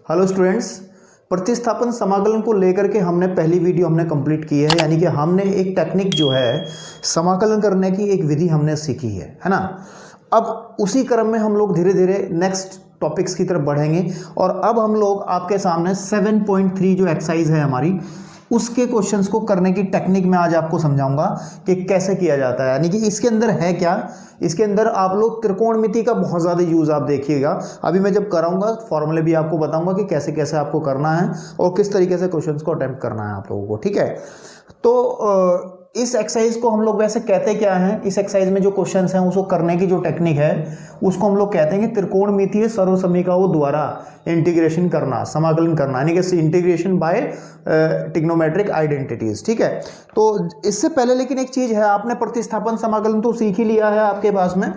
Hello students, प्रतिस्थापन समाकलन को लेकर के हमने पहली वीडियो कंप्लीट की है, यानी कि हमने एक टेक्निक जो है समाकलन करने की एक विधि हमने सीखी है ना। अब उसी क्रम में हम लोग धीरे धीरे नेक्स्ट टॉपिक्स की तरफ बढ़ेंगे और अब हम लोग आपके सामने 7.3 जो एक्सरसाइज है हमारी उसके क्वेश्चंस को करने की टेक्निक मैं आज आपको समझाऊंगा कि कैसे किया जाता है। यानी कि इसके अंदर है क्या, इसके अंदर आप लोग त्रिकोणमिति का बहुत ज़्यादा यूज़ आप देखिएगा। अभी मैं जब कराऊंगा फॉर्मूले भी आपको बताऊंगा कि कैसे कैसे आपको करना है और किस तरीके से क्वेश्चंस को अटेम्प्ट करना है आप लोगों को, ठीक है। तो इस एक्सरसाइज को हम लोग वैसे कहते क्या हैं, इस एक्सरसाइज में जो क्वेश्चंस हैं उसको करने की जो टेक्निक है उसको हम लोग कहते हैं कि त्रिकोणमितीय सर्वसमीकरणों द्वारा इंटीग्रेशन करना, समाकलन करना, यानी कि इंटीग्रेशन बाय ट्रिग्नोमेट्रिक आइडेंटिटीज, ठीक है। तो इससे पहले लेकिन एक चीज़ है, आपने प्रतिस्थापन समाकलन तो सीख ही लिया है आपके पास में।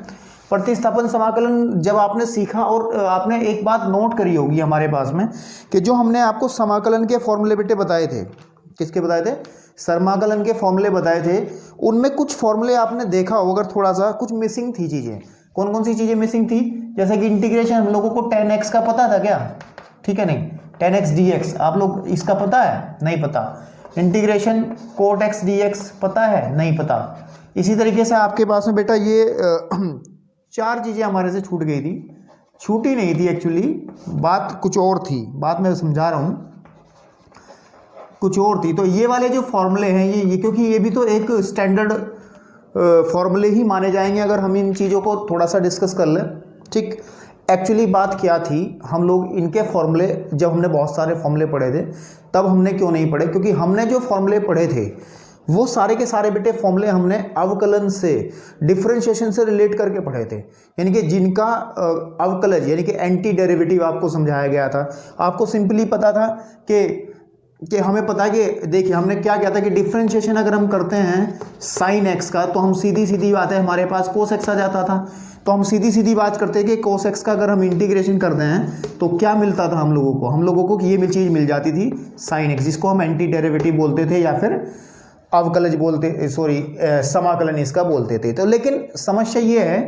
प्रतिस्थापन समाकलन जब आपने सीखा और आपने एक बात नोट करी होगी हमारे पास में कि जो हमने आपको समाकलन के फॉर्मूले बेटे बताए थे, किसके बताए थे, समाकलन के फॉर्मूले बताए थे, उनमें कुछ फॉर्मूले आपने देखा होगा, अगर थोड़ा सा कुछ मिसिंग थी चीज़ें। कौन कौन सी चीज़ें मिसिंग थी? जैसे कि इंटीग्रेशन हम लोगों को tan x का पता था क्या, ठीक है, नहीं tan x dx आप लोग इसका पता है, नहीं पता। इंटीग्रेशन cot x dx पता है, नहीं पता। इसी तरीके से आपके पास में बेटा ये चार चीज़ें हमारे से छूट गई थी, छूटी नहीं थी एक्चुअली, बात कुछ और थी, बात मैं समझा रहा हूँ, कुछ और थी। तो ये वाले जो फॉर्मूले हैं ये क्योंकि ये भी तो एक स्टैंडर्ड फॉर्मूले ही माने जाएंगे अगर हम इन चीज़ों को थोड़ा सा डिस्कस कर लें, ठीक। एक्चुअली बात क्या थी, हम लोग इनके फॉर्मूले जब हमने बहुत सारे फॉर्मूले पढ़े थे तब हमने क्यों नहीं पढ़े, क्योंकि हमने जो फॉर्मूले पढ़े थे वो सारे के सारे बेटे फॉर्मूले हमने अवकलन से, डिफरेंशिएशन से रिलेट करके पढ़े थे, यानी कि जिनका अवकलज यानी कि एंटी डेरिवेटिव आपको समझाया गया था। आपको सिंपली पता था कि हमें पता है कि देखिए हमने क्या किया था कि डिफरेंशिएशन अगर हम करते हैं साइन एक्स का तो हम सीधी सीधी बात है हमारे पास कोस एक्स आ जाता था, तो हम सीधी सीधी बात करते हैं कि कोस एक्स का अगर हम इंटीग्रेशन करते हैं तो क्या मिलता था हम लोगों को कि ये चीज़ मिल जाती थी साइन एक्स, जिसको हम एंटी डेरिवेटिव बोलते थे या फिर अवकलज बोलते, समाकलन इसका बोलते थे। तो लेकिन समस्या ये है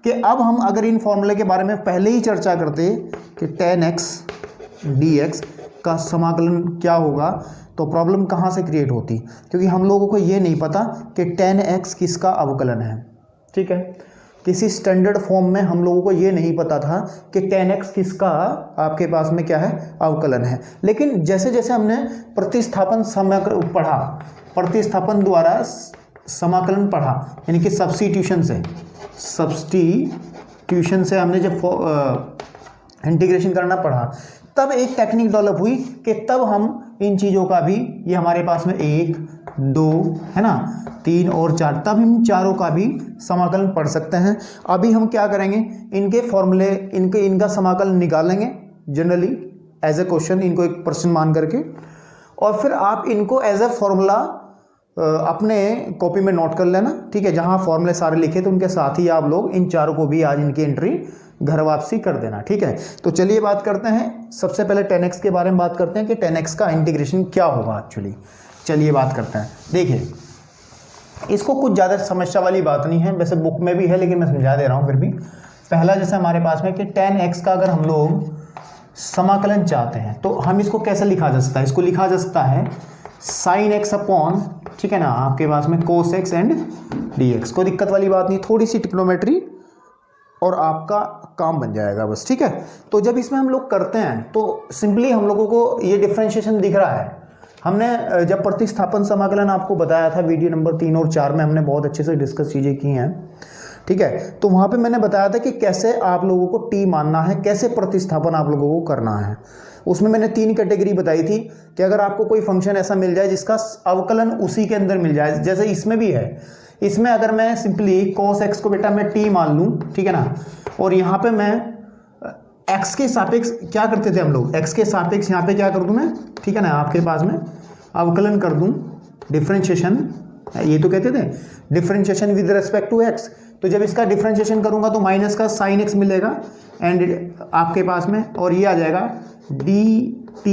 कि अब हम अगर इन फॉर्मूले के बारे में पहले ही चर्चा करते कि tan x dx का समाकलन क्या होगा तो प्रॉब्लम कहाँ से क्रिएट होती, क्योंकि हम लोगों को ये नहीं पता कि tan x किसका अवकलन है, ठीक है। किसी स्टैंडर्ड फॉर्म में हम लोगों को ये नहीं पता था कि tan x किसका आपके पास में क्या है, अवकलन है। लेकिन जैसे जैसे हमने प्रतिस्थापन पढ़ा, प्रतिस्थापन द्वारा समाकलन पढ़ा, यानी कि सब्स्टिट्यूशन से हमने जब इंटीग्रेशन करना पढ़ा, तब एक टेक्निक डेवलप हुई कि तब हम इन चीज़ों का भी, ये हमारे पास में 1, 2 है ना, 3 और 4, तब हम चारों का भी समाकलन पढ़ सकते हैं। अभी हम क्या करेंगे, इनके फॉर्मूले, इनका समाकलन निकालेंगे जनरली एज ए क्वेश्चन, इनको एक प्रश्न मान करके, और फिर आप इनको एज ए फॉर्मूला अपने कॉपी में नोट कर लेना, ठीक है। जहाँ फॉर्मूले सारे लिखे तो उनके साथ ही आप लोग इन चारों को भी आज इनकी एंट्री घर वापसी कर देना, ठीक है। तो चलिए बात करते हैं, सबसे पहले tan x के बारे में बात करते हैं कि tan x का इंटीग्रेशन क्या होगा एक्चुअली। चलिए बात करते हैं। देखिए इसको कुछ ज़्यादा समस्या वाली बात नहीं है, वैसे बुक में भी है लेकिन मैं समझा दे रहा हूँ फिर भी। पहला जैसे हमारे पास में कि tan x का अगर हम लोग समाकलन चाहते हैं तो हम इसको कैसे लिखा जा सकता है, इसको लिखा जा सकता है साइन x अपॉन, ठीक है ना, आपके पास में कोस x एंड dx। कोई दिक्कत वाली बात नहीं, थोड़ी सी ट्रिग्नोमेट्री और आपका काम बन जाएगा बस, ठीक है। तो जब इसमें हम लोग करते हैं तो सिंपली हम लोगों को ये डिफरेंशिएशन दिख रहा है। हमने जब प्रतिस्थापन समाकलन आपको बताया था वीडियो नंबर 3 और 4 में, हमने बहुत अच्छे से डिस्कस चीज़ें की हैं, ठीक है। तो वहाँ पे मैंने बताया था कि कैसे आप लोगों को टी मानना है, कैसे प्रतिस्थापन आप लोगों को करना है। उसमें मैंने 3 कैटेगरी बताई थी कि अगर आपको कोई फंक्शन ऐसा मिल जाए जिसका अवकलन उसी के अंदर मिल जाए, जैसे इसमें भी है, इसमें अगर मैं सिंपली cos x को बेटा मैं t मान लूँ, ठीक है ना, और यहाँ पे मैं x के सापेक्ष क्या करते थे हम लोग, x के सापेक्ष यहाँ पे क्या कर दूँ मैं, ठीक है ना, आपके पास में अवकलन कर दूँ, डिफरेंशिएशन, ये तो कहते थे differentiation with respect to x। तो जब इसका डिफरेंशिएशन करूँगा तो माइनस का साइन x मिलेगा एंड आपके पास में, और ये आ जाएगा dt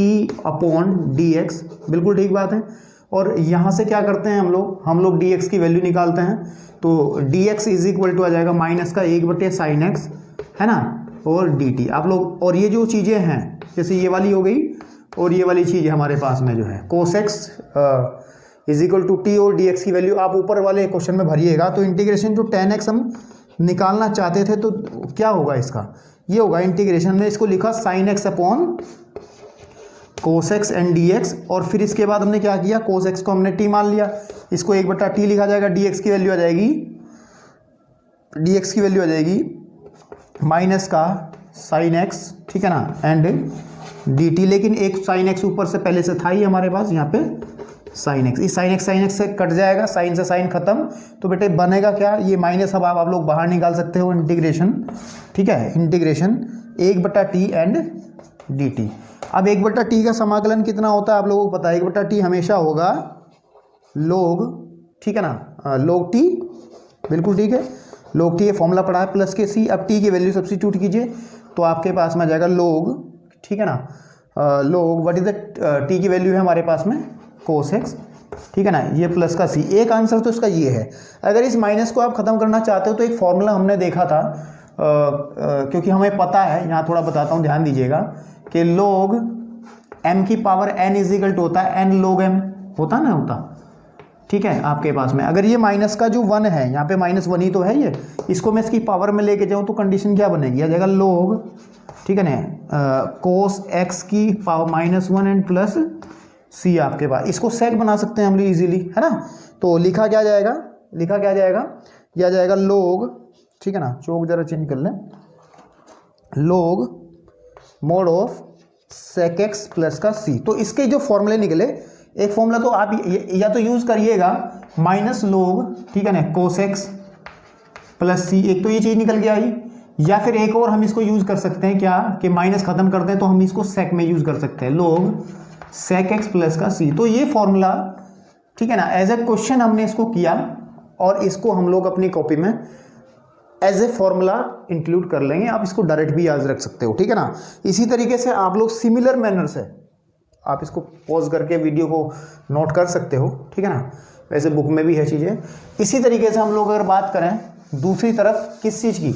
अपॉन dx, बिल्कुल ठीक बात है। और यहाँ से क्या करते हैं हम लोग dx की वैल्यू निकालते हैं, तो dx इज इक्वल टू आ जाएगा माइनस का 1/sin x, है ना, और dt आप लोग, और ये जो चीज़ें हैं जैसे ये वाली हो गई और ये वाली चीज़ हमारे पास में जो है cos x is equal to t और dx की वैल्यू आप ऊपर वाले क्वेश्चन में भरिएगा। तो इंटीग्रेशन जो tan x हम निकालना चाहते थे तो क्या होगा इसका, ये होगा इंटीग्रेशन में इसको लिखा sin x upon cos x and dx, और फिर इसके बाद हमने क्या किया, cos x को हमने t मान लिया, इसको 1/t लिखा जाएगा, dx की वैल्यू आ जाएगी माइनस का sin x, ठीक है ना, एंड dt। लेकिन एक sin x ऊपर से पहले से था ही हमारे पास यहाँ पे sin x, इस sin x से कट जाएगा, sin से sin खत्म, तो बेटे बनेगा क्या, ये माइनस अब आप लोग बाहर निकाल सकते हो इंटीग्रेशन, ठीक है, इंटीग्रेशन 1/t एंड dt। अब 1/t का समाकलन कितना होता है आप लोगों को पता है, 1/t हमेशा होगा log, ठीक है ना, log t, बिल्कुल ठीक है, log t ये फॉर्मूला पढ़ा है, प्लस के c। अब t की वैल्यू सब्स्टिट्यूट कीजिए तो आपके पास में आ जाएगा log, ठीक है ना, log what is the t की वैल्यू है हमारे पास में cos x, ठीक है ना, ये प्लस का c। एक आंसर तो इसका ये है। अगर इस माइनस को आप खत्म करना चाहते हो तो एक फॉर्मूला हमने देखा था, क्योंकि हमें पता है, यहाँ थोड़ा बताता हूँ ध्यान दीजिएगा, कि log m की power n is equal to होता है n log m, होता ना, होता, ठीक है। आपके पास में अगर ये माइनस का जो 1 है, यहाँ पे -1 ही तो है ये, इसको मैं इसकी पावर में लेके जाऊँ तो कंडीशन क्या बनेगी, आ जाएगा log, ठीक है ना, cos x की पावर -1 एंड प्लस c आपके पास। इसको सेक बना सकते हैं हम लोग इजीली, है ना। तो लिखा क्या जाएगा, यह आ जाएगा log, ठीक है ना, चौक जरा चेंज कर लें, log mode of sec x plus का c। तो इसके जो फॉर्मूले निकले, एक फॉर्मूला तो आप या तो यूज करिएगा -log, ठीक है ना, cos x प्लस c, एक तो ये चीज निकल के आई, या फिर एक और हम इसको यूज कर सकते हैं क्या, कि माइनस खत्म करते हैं तो हम इसको sec में यूज कर सकते हैं, log sec x प्लस का c। तो ये फॉर्मूला, ठीक है ना, एज ए क्वेश्चन हमने इसको किया और इसको हम लोग अपनी कॉपी में एज ए फॉर्मूला इंक्लूड कर लेंगे। आप इसको डायरेक्ट भी याद रख सकते हो, ठीक है ना। इसी तरीके से आप लोग सिमिलर मैनर से आप इसको पॉज करके वीडियो को नोट कर सकते हो, ठीक है ना, वैसे बुक में भी है चीज़ें। इसी तरीके से हम लोग अगर बात करें दूसरी तरफ किस चीज़ की,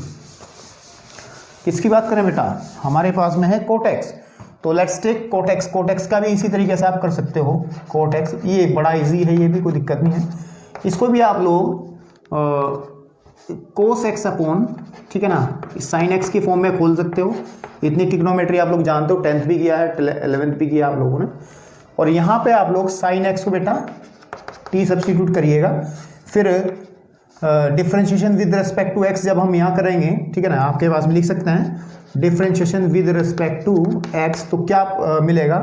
किसकी बात करें बेटा, हमारे पास में है कोटेक्स। तो लेट्स टेक कोटेक्स, कोटेक्स का भी इसी तरीके से आप कर सकते हो, कोटेक्स, ये बड़ा इजी है, ये भी कोई दिक्कत नहीं है। इसको भी आप लोग cos x अपॉन, ठीक है ना, sin x की फॉर्म में खोल सकते हो। इतनी ट्रिग्नोमेट्री आप लोग जानते हो, 10th भी किया है, 11th भी किया आप लोगों ने। और यहाँ पे आप लोग sin x को बेटा t सब्स्टिट्यूट करिएगा, फिर differentiation with respect to x जब हम यहाँ करेंगे, ठीक है ना, आपके पास में लिख सकते हैं differentiation with respect to x, तो क्या मिलेगा,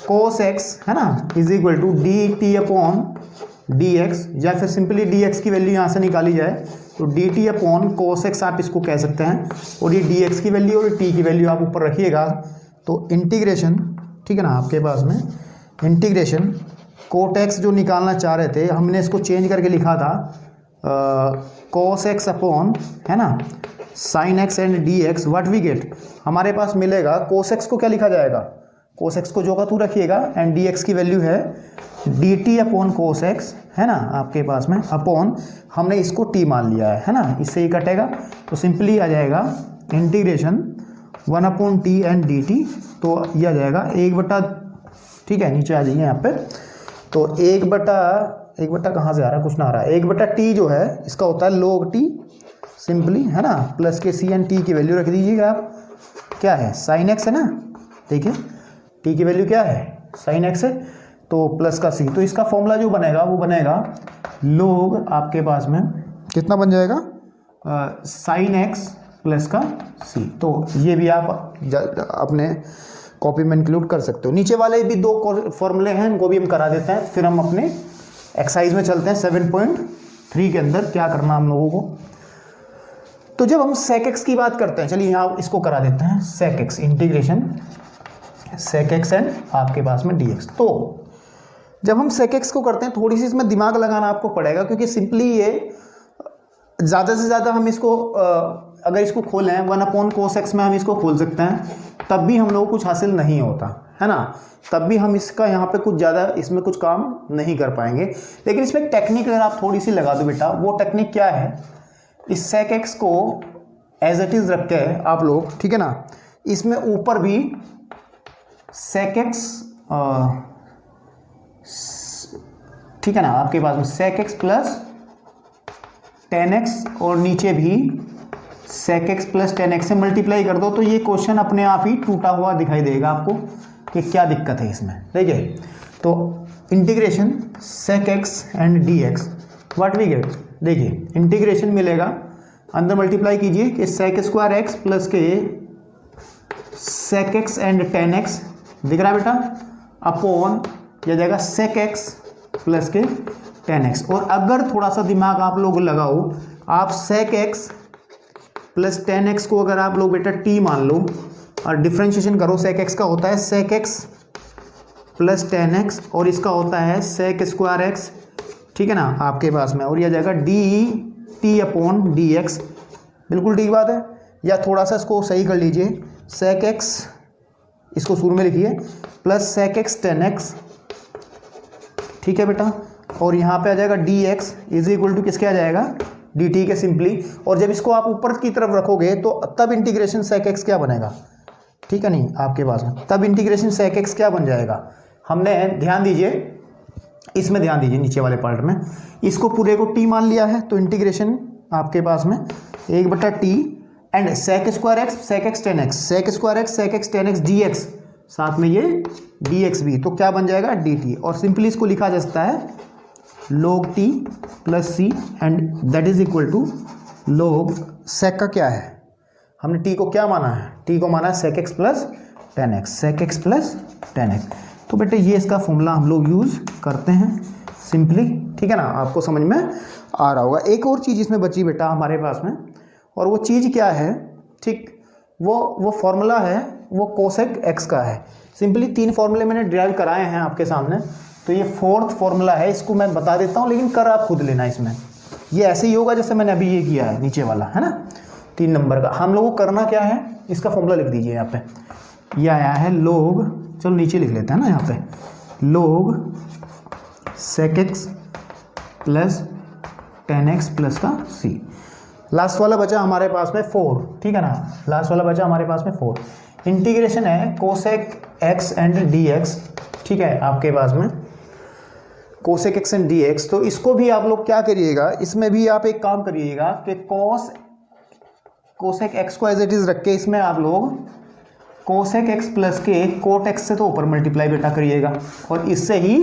cos x, है ना, is equal to dt upon dx, या फिर सिंपली dx की वैल्यू यहाँ से निकाली जाए तो dt अपॉन cos x आप इसको कह सकते हैं, और ये dx की वैल्यू और t की वैल्यू आप ऊपर रखिएगा। तो इंटीग्रेशन, ठीक है ना, आपके पास में इंटीग्रेशन कोट x जो निकालना चाह रहे थे, हमने इसको चेंज करके लिखा था cos x अपॉन, है ना, sin x and dx, what we get, हमारे पास मिलेगा cos x को क्या लिखा जाएगा, cos x को जो का तू रखिएगा, एंड dx की वैल्यू है dt अपॉन cos x, है ना, आपके पास में अपॉन, हमने इसको t मान लिया है ना, इससे ही कटेगा, तो सिंपली आ जाएगा integration 1 upon t and dt। तो यह आ जाएगा 1/, ठीक है, नीचे आ जाइए यहाँ पे, तो 1/, कहाँ से आ रहा है, कुछ ना आ रहा है, 1/t जो है इसका होता है log t, सिंपली, है ना, प्लस के c एंड t की वैल्यू रख दीजिएगा आप, क्या है, sin x है ना, देखिए t की वैल्यू क्या है, sin x है, तो प्लस का c। तो इसका फॉर्मूला जो बनेगा वो बनेगा log, आपके पास में कितना बन जाएगा, sin x प्लस का c। तो ये भी आप अपने कॉपी में इंक्लूड कर सकते हो। नीचे वाले भी दो फॉर्मूले हैं, इनको भी हम करा देते हैं, फिर हम अपने एक्सरसाइज में चलते हैं 7.3 के अंदर क्या करना हम लोगों को। तो जब हम sec x की बात करते हैं, चलिए यहाँ इसको करा देते हैं, sec x integration sec x and आपके पास में dx। तो जब हम sec x को करते हैं, थोड़ी सी इसमें दिमाग लगाना आपको पड़ेगा, क्योंकि सिंपली ये ज़्यादा से ज़्यादा हम इसको अगर इसको खोलें 1 अपॉन cos x में हम इसको खोल सकते हैं, तब भी हम लोगों को कुछ हासिल नहीं होता, है ना, तब भी हम इसका यहाँ पे कुछ ज़्यादा इसमें कुछ काम नहीं कर पाएंगे। लेकिन इसमें एक टेक्निक अगर आप थोड़ी सी लगा दो बेटा, वो टेक्निक क्या है, इस sec x को एज इट इज़ रख के आप लोग, ठीक है ना, इसमें ऊपर भी sec x, ठीक है ना, आपके पास में sec x plus tan x और नीचे भी sec x plus tan x से मल्टीप्लाई कर दो तो ये क्वेश्चन अपने आप ही टूटा हुआ दिखाई देगा आपको कि क्या दिक्कत है इसमें। देखिए तो integration sec x and dx what we get, देखिए इंटीग्रेशन मिलेगा, अंदर मल्टीप्लाई कीजिए कि sec स्क्वायर एक्स प्लस के sec x and tan x दिख रहा है बेटा, अपॉन यह जाएगा sec x प्लस के tan x। और अगर थोड़ा सा दिमाग आप लोग लगाओ, आप sec x plus tan x को अगर आप लोग बेटा t मान लो और डिफ्रेंशिएशन करो, sec x का होता है sec x plus tan x और इसका होता है sec स्क्वायर एक्स, ठीक है ना आपके पास में, और यह जाएगा D T upon D x, बिल्कुल ठीक बात है। या थोड़ा सा इसको सही कर लीजिए, sec x इसको शुरू में लिखिए plus sec x tan x, ठीक है बेटा, और यहाँ पे आ जाएगा d x is equal to किसके आ जाएगा, डी टी के सिंपली। और जब इसको आप ऊपर की तरफ रखोगे तो तब इंटीग्रेशन sec x क्या बनेगा, ठीक है नहीं आपके पास में, तब इंटीग्रेशन sec x क्या बन जाएगा। हमने ध्यान दीजिए, इसमें ध्यान दीजिए नीचे वाले पार्ट में, इसको पूरे को t मान लिया है तो इंटीग्रेशन आपके पास में 1/t and sec square x sec x tan x, sec square x sec x tan x dx, साथ में ये dx भी, तो क्या बन जाएगा dt। और सिंपली इसको लिखा जा सकता है log t plus c and that is equal to log sec का क्या है, हमने t को क्या माना है, t को माना है sec x plus tan x, sec x plus tan x। तो बेटे ये इसका फॉर्मूला हम लोग यूज़ करते हैं सिंपली, ठीक है ना, आपको समझ में आ रहा होगा। एक और चीज़ इसमें बची बेटा हमारे पास में, और वो चीज़ क्या है, ठीक, वो फॉर्मूला है वो कोसेक एक्स का है। सिंपली 3 फॉर्मूले मैंने ड्राइव कराए हैं आपके सामने, तो ये 4th फॉर्मूला है, इसको मैं बता देता हूँ लेकिन कर आप खुद लेना। इसमें ये ऐसे ही होगा जैसे मैंने अभी ये किया है नीचे वाला, है ना, 3 नंबर का। हम लोगों को करना क्या है, इसका फॉर्मूला लिख दीजिए यहाँ पे, ये आया है लोग, चलो नीचे लिख लेते हैं ना यहाँ पे, लोग sec x plus tan x plus का c। लास्ट वाला बचा हमारे पास में 4, ठीक है ना, लास्ट वाला बचा हमारे पास में 4। इंटीग्रेशन है कोसेक x एंड dx, ठीक है आपके पास में कोसेक x एंड dx। तो इसको भी आप लोग क्या करिएगा, इसमें भी आप एक काम करिएगा कि कोसेक x को एज इट इज़ रख के इसमें आप लोग कोसेक x प्लस के कोट x से तो ऊपर मल्टीप्लाई बेटा करिएगा और इससे ही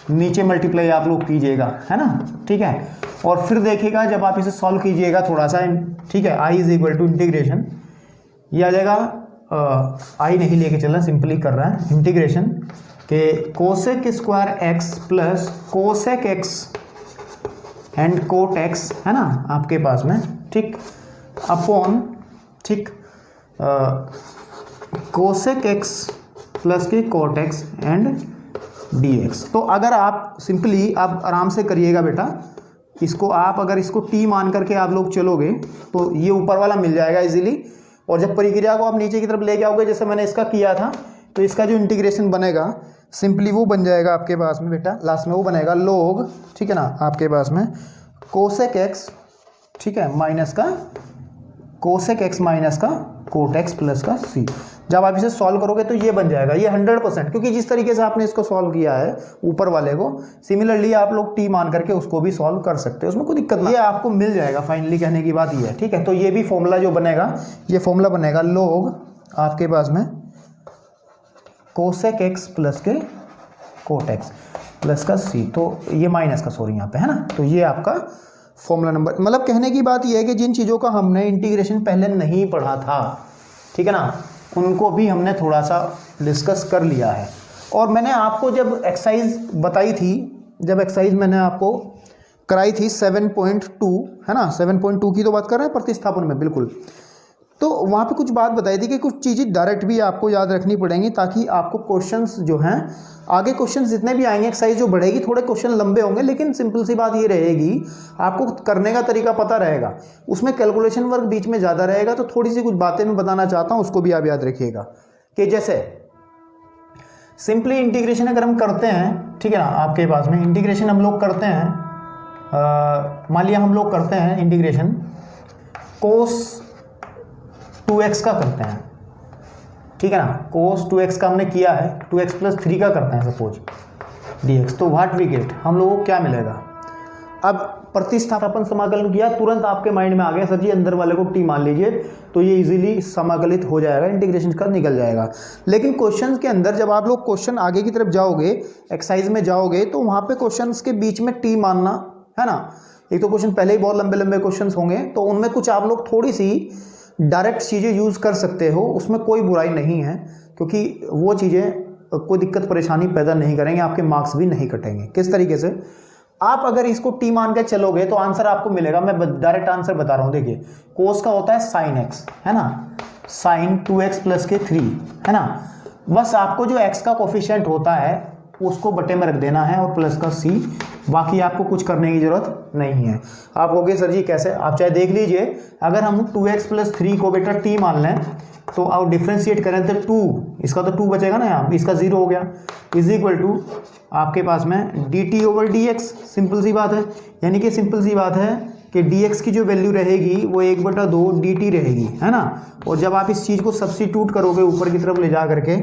नीचे मल्टीप्लाई आप लोग कीजिएगा, है ना, ठीक है। और फिर देखिएगा जब आप इसे सॉल्व कीजिएगा थोड़ा सा, ठीक है, i is equal to integration, ये आ जाएगा, i नहीं लेके चलना, सिंपली कर रहा है इंटीग्रेशन के cosec square x plus cosec x and cot x, है ना आपके पास में, ठीक, अपॉन, ठीक, कोसेक x प्लस के कोट x एंड dx। तो अगर आप सिंपली आप आराम से करिएगा बेटा, इसको आप अगर इसको t मान करके आप लोग चलोगे तो ये ऊपर वाला मिल जाएगा इजीली, और जब प्रक्रिया को आप नीचे की तरफ ले जाओगे जैसे मैंने इसका किया था, तो इसका जो इंटीग्रेशन बनेगा सिंपली वो बन जाएगा आपके पास में बेटा, लास्ट में वो बनेगा लोग, ठीक है ना आपके पास में कोसेक x, ठीक है, माइनस का कोसेक x माइनस का कोट x प्लस का c। जब आप इसे सॉल्व करोगे तो ये बन जाएगा, ये 100%, क्योंकि जिस तरीके से आपने इसको सॉल्व किया है ऊपर वाले को, सिमिलरली आप लोग t मान करके उसको भी सॉल्व कर सकते हैं, उसमें कोई दिक्कत नहीं, ये आपको मिल जाएगा। फाइनली कहने की बात ये है, ठीक है। तो ये भी फॉर्मूला जो बनेगा, ये फॉर्मूला बनेगा लोग आपके पास में कोसेक x प्लस के कोट x प्लस का c, तो ये माइनस का, सॉरी यहाँ पे, है ना। तो ये आपका फॉर्मूला नंबर, मतलब कहने की बात ये है कि जिन चीज़ों का हमने इंटीग्रेशन पहले नहीं पढ़ा था, ठीक है ना, उनको भी हमने थोड़ा सा डिस्कस कर लिया है। और मैंने आपको जब एक्सरसाइज बताई थी, जब एक्सरसाइज मैंने आपको कराई थी 7.2, है ना, 7.2 की तो बात कर रहे हैं प्रतिस्थापन में, बिल्कुल। तो वहाँ पे कुछ बात बताई थी कि कुछ चीज़ें डायरेक्ट भी आपको याद रखनी पड़ेंगी, ताकि आपको क्वेश्चंस जो हैं, आगे क्वेश्चंस जितने भी आएंगे, एक्सरसाइज जो बढ़ेगी, थोड़े क्वेश्चन लंबे होंगे, लेकिन सिंपल सी बात ये रहेगी, आपको करने का तरीका पता रहेगा, उसमें कैलकुलेशन वर्क बीच में ज़्यादा रहेगा। तो थोड़ी सी कुछ बातें मैं बताना चाहता हूँ, उसको भी आप याद रखिएगा कि जैसे सिंपली इंटीग्रेशन अगर हम करते हैं, ठीक है ना, आपके पास में इंटीग्रेशन हम लोग करते हैं, मान लिया हम लोग करते हैं इंटीग्रेशन कोस 2x का करते हैं, ठीक है ना, कोस 2x का हमने किया है, 2x प्लस 3 का करते हैं सपोज dx, तो व्हाट वी गेट, हम लोगों को क्या मिलेगा। अब प्रतिस्थापन समाकलन किया, तुरंत आपके माइंड में आ गया सर जी अंदर वाले को t मान लीजिए, तो ये इजीली समाकलित हो जाएगा, इंटीग्रेशन का निकल जाएगा। लेकिन क्वेश्चन के अंदर जब आप लोग क्वेश्चन आगे की तरफ जाओगे, एक्सरसाइज में जाओगे, तो वहाँ पे क्वेश्चन के बीच में t मानना है ना, एक तो क्वेश्चन पहले ही बहुत लंबे लंबे क्वेश्चन होंगे, तो उनमें कुछ आप लोग थोड़ी सी डायरेक्ट चीज़ें यूज़ कर सकते हो, उसमें कोई बुराई नहीं है, क्योंकि वो चीज़ें कोई दिक्कत परेशानी पैदा नहीं करेंगे, आपके मार्क्स भी नहीं कटेंगे। किस तरीके से, आप अगर इसको t मान के चलोगे तो आंसर आपको मिलेगा, मैं डायरेक्ट आंसर बता रहा हूँ, देखिए कोस का होता है साइन x, है ना, साइन 2x प्लस के 3, है ना, बस आपको जो x का कोफिशिएंट होता है उसको बटे में रख देना है और प्लस का c, बाकी आपको कुछ करने की जरूरत नहीं है। आप कहोगे सर जी कैसे, आप चाहे देख लीजिए, अगर हम 2x प्लस 3 को बेटा t मान लें तो आप डिफ्रेंशिएट करें तो 2, इसका तो 2 बचेगा ना, यहाँ इसका 0 हो गया, इज इक्वल टू आपके पास में dt ओवर dx, सिंपल सी बात है, यानी कि सिंपल सी बात है कि dx की जो वैल्यू रहेगी वो 1/2 dt रहेगी, है ना, और जब आप इस चीज़ को सब्स्टिट्यूट करोगे ऊपर की तरफ ले जा करके,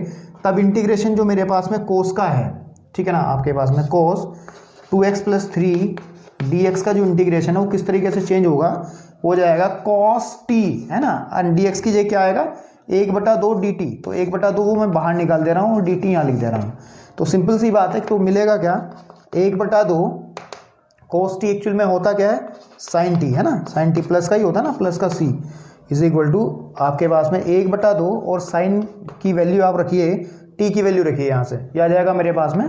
तब इंटीग्रेशन जो मेरे पास में कोस का है, ठीक है ना, आपके पास में कोस 2x प्लस 3 dx का जो इंटीग्रेशन है वो किस तरीके से चेंज होगा, हो जाएगा cos t, है ना, और dx की जगह क्या आएगा 1/2 dt, तो 1/2 वो मैं बाहर निकाल दे रहा हूँ और dt यहाँ लिख दे रहा हूँ, तो सिंपल सी बात है, तो मिलेगा क्या 1/2 cos t एक्चुअल में होता क्या है sin t, है ना, sin t प्लस का ही होता है ना, प्लस का c, इज इक्वल टू आपके पास में 1/2 और sin की वैल्यू आप रखिए, t की वैल्यू रखिए, यहाँ से यह आ जाएगा मेरे पास में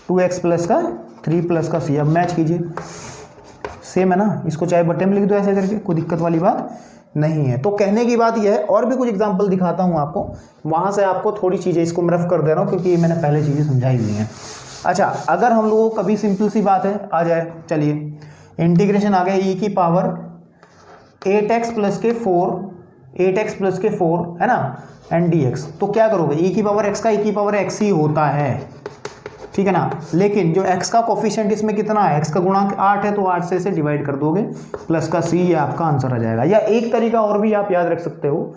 2x प्लस का 3 प्लस का c। अब मैच कीजिए, सेम है ना, इसको चाहे बटे में लिख दो ऐसे करके, कोई दिक्कत वाली बात नहीं है। तो कहने की बात यह है, और भी कुछ एग्जांपल दिखाता हूँ आपको, वहाँ से आपको थोड़ी चीज़ें, इसको मैं रफ कर दे रहा हूँ क्योंकि मैंने पहले चीज़ें समझाई हुई हैं। अच्छा, अगर हम लोगों को कभी सिंपल सी बात है आ जाए, चलिए इंटीग्रेशन आ गया e की पावर 8x प्लस के 4 है ना, एंड dx, तो क्या करोगे, e की पावर x का e की पावर x ही होता है, ठीक है ना, लेकिन जो x का कोफिशिएंट इसमें कितना है, x का गुणांक 8 है, तो 8 से इसे डिवाइड कर दोगे, प्लस का c, ये आपका आंसर आ जाएगा। या एक तरीका और भी आप याद रख सकते हो,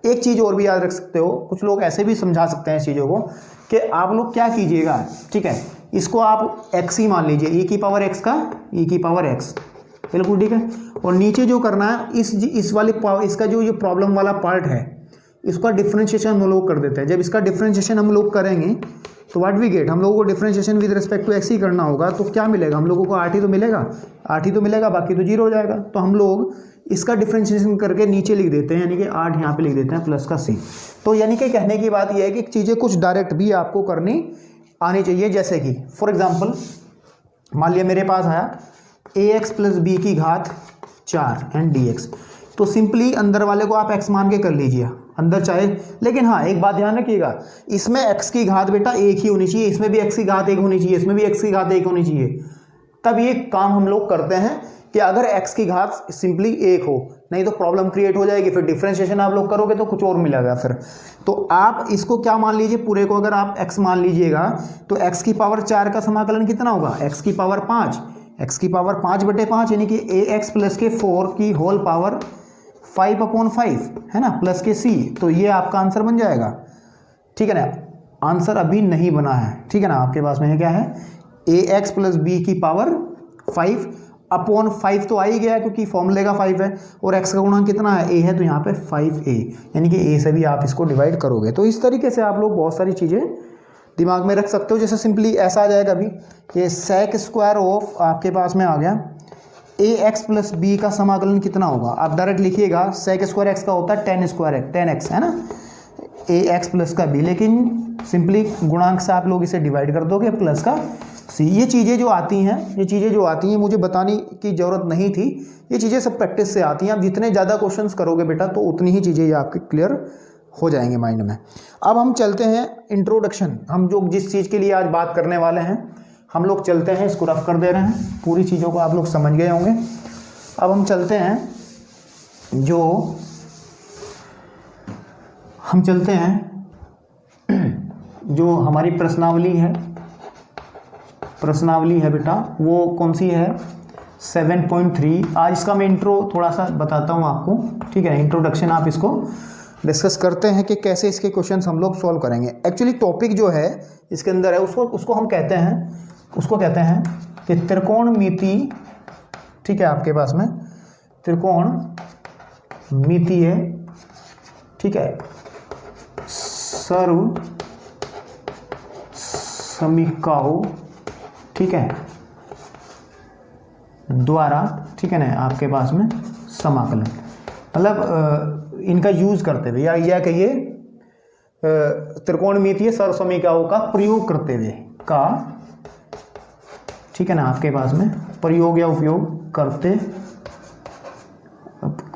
एक चीज़ और भी याद रख सकते हो, कुछ लोग ऐसे भी समझा सकते हैं इस चीज़ों को, कि आप लोग क्या कीजिएगा, ठीक है, इसको आप x ही मान लीजिए, e की पावर x का e की पावर x, बिल्कुल ठीक है, और नीचे जो करना है इस वाले इसका जो प्रॉब्लम वाला पार्ट है, इसका डिफ्रेंशिएशन हम लोग कर देते हैं। जब इसका डिफ्रेंशिएशन हम लोग करेंगे तो व्हाट वी गेट, हम लोगों को differentiation with respect to x ही करना होगा, तो क्या मिलेगा, हम लोगों को 8 ही तो मिलेगा, 8 ही तो मिलेगा, बाकी तो 0 हो जाएगा, तो हम लोग इसका डिफरेंशिएशन करके नीचे लिख देते हैं, यानी कि 8 यहाँ पे लिख देते हैं प्लस का c। तो यानी कि कहने की बात यह है कि चीज़ें कुछ डायरेक्ट भी आपको करनी आनी चाहिए, जैसे कि फॉर एग्जाम्पल मान लिया मेरे पास आया ax प्लस बी की घात 4 एंड dx, तो सिंपली अंदर वाले को आप x मान के कर लीजिए अंदर चाहे, लेकिन हाँ एक बात ध्यान रखिएगा, इसमें x की घात बेटा 1 ही होनी चाहिए, इसमें भी x की घात 1 होनी चाहिए, इसमें भी x की घात 1 होनी चाहिए, तब ये काम हम लोग करते हैं कि अगर x की घात सिंपली 1 हो, नहीं तो प्रॉब्लम क्रिएट हो जाएगी, फिर डिफरेंशिएशन आप लोग करोगे तो कुछ और मिलेगा फिर। तो आप इसको क्या मान लीजिए, पूरे को अगर आप x मान लीजिएगा तो x की पावर 4 का समाकलन कितना होगा, x की पावर 5, x की पावर 5/5, यानी कि ax प्लस के 4 की होल पावर 5/5, है ना, प्लस के c, तो ये आपका आंसर बन जाएगा, ठीक है ना। आंसर अभी नहीं बना है, ठीक है ना, आपके पास में क्या है, ax प्लस बी की पावर 5/5 तो आ ही गया है क्योंकि फॉर्मूले का 5 है, और x का गुणांक कितना है, a है, तो यहाँ पे 5a, यानी कि a से भी आप इसको डिवाइड करोगे। तो इस तरीके से आप लोग बहुत सारी चीज़ें दिमाग में रख सकते हो। जैसे सिंपली ऐसा आ जाएगा अभी कि सेक स्क्वायर ऑफ आपके पास में आ गया ax प्लस बी का समाकलन कितना होगा, आप डायरेक्ट लिखिएगा, सेक स्क्वायर x का होता है 10x, है ना, ax प्लस का b, लेकिन सिंपली गुणांक से आप लोग इसे डिवाइड कर दोगे, प्लस का c। ये चीज़ें जो आती हैं मुझे बताने की ज़रूरत नहीं थी, ये चीज़ें सब प्रैक्टिस से आती हैं। आप जितने ज़्यादा क्वेश्चंस करोगे बेटा तो उतनी ही चीज़ें ये आपके क्लियर हो जाएंगे माइंड में। अब हम चलते हैं इंट्रोडक्शन, हम जो जिस चीज़ के लिए आज बात करने वाले हैं हम लोग चलते हैं, इसको रफ कर दे रहे हैं, पूरी चीज़ों को आप लोग समझ गए होंगे। अब हम चलते हैं जो हमारी प्रश्नावली है बेटा, वो कौन सी है, 7.3। आज इसका मैं इंट्रो थोड़ा सा बताता हूँ आपको, ठीक है, इंट्रोडक्शन आप इसको डिस्कस करते हैं कि कैसे इसके क्वेश्चंस हम लोग सॉल्व करेंगे। एक्चुअली टॉपिक जो है इसके अंदर है उसको हम कहते हैं कि त्रिकोणमिति, ठीक है, आपके पास में त्रिकोणमितीय, ठीक है, सर्व समीकरणों, ठीक है, द्वारा, ठीक है ना, आपके पास में समाकलन, मतलब इनका यूज करते हुए या कहिए त्रिकोणमितीय सर्व समीकरणों का प्रयोग करते हुए का, ठीक है ना, आपके पास में प्रयोग या उपयोग करते,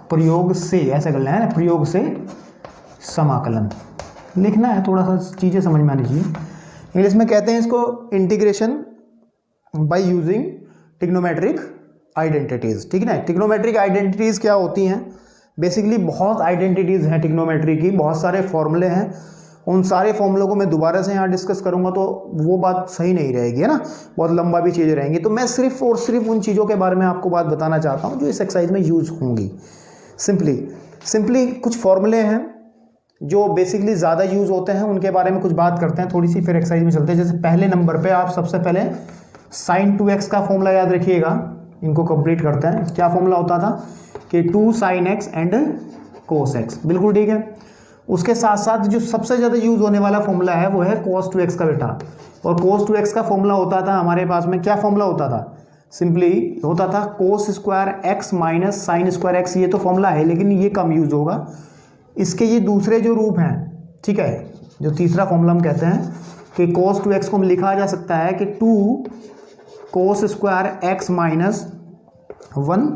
प्रयोग से, ऐसा करना है ना, प्रयोग से समाकलन लिखना है, थोड़ा सा चीज़ें समझ में आनी चाहिए। इंग्लिश में कहते हैं इसको integration by using trigonometric identities, ठीक है ना। ट्रिग्नोमेट्रिक आइडेंटिटीज़ क्या होती हैं? बेसिकली बहुत आइडेंटिटीज़ हैं ट्रिग्नोमेट्री की, बहुत सारे फॉर्मूले हैं। उन सारे फॉर्मूलों को मैं दोबारा से यहाँ डिस्कस करूँगा तो वो बात सही नहीं रहेगी, है ना, बहुत लंबा भी चीज़ें रहेंगी। तो मैं सिर्फ और सिर्फ उन चीज़ों के बारे में आपको बात बताना चाहता हूँ जो इस एक्सरसाइज में यूज़ होंगी। सिंपली कुछ फॉर्मूले हैं जो बेसिकली ज़्यादा यूज़ होते हैं, उनके बारे में कुछ बात करते हैं थोड़ी सी, फिर एक्सरसाइज में चलते हैं। जैसे पहले नंबर पे आप सबसे पहले sin 2x का फॉर्मूला याद रखिएगा, इनको कंप्लीट करते हैं। क्या फॉर्मूला होता था कि 2 sin x and cos x, बिल्कुल ठीक है। उसके साथ साथ जो सबसे ज़्यादा यूज़ होने वाला फॉर्मूला है वो है cos 2x का बेटा, और cos 2x का फॉर्मूला होता था हमारे पास में, क्या फॉर्मूला होता था? सिंपली होता था cos square x minus sine square x। ये तो फॉर्मूला है लेकिन ये कम यूज़ होगा। इसके ये दूसरे जो रूप हैं, ठीक है, जो तीसरा फॉर्मूला हम कहते हैं कि cos 2x को हम लिखा जा सकता है कि 2 cos स्क्वायर x माइनस 1,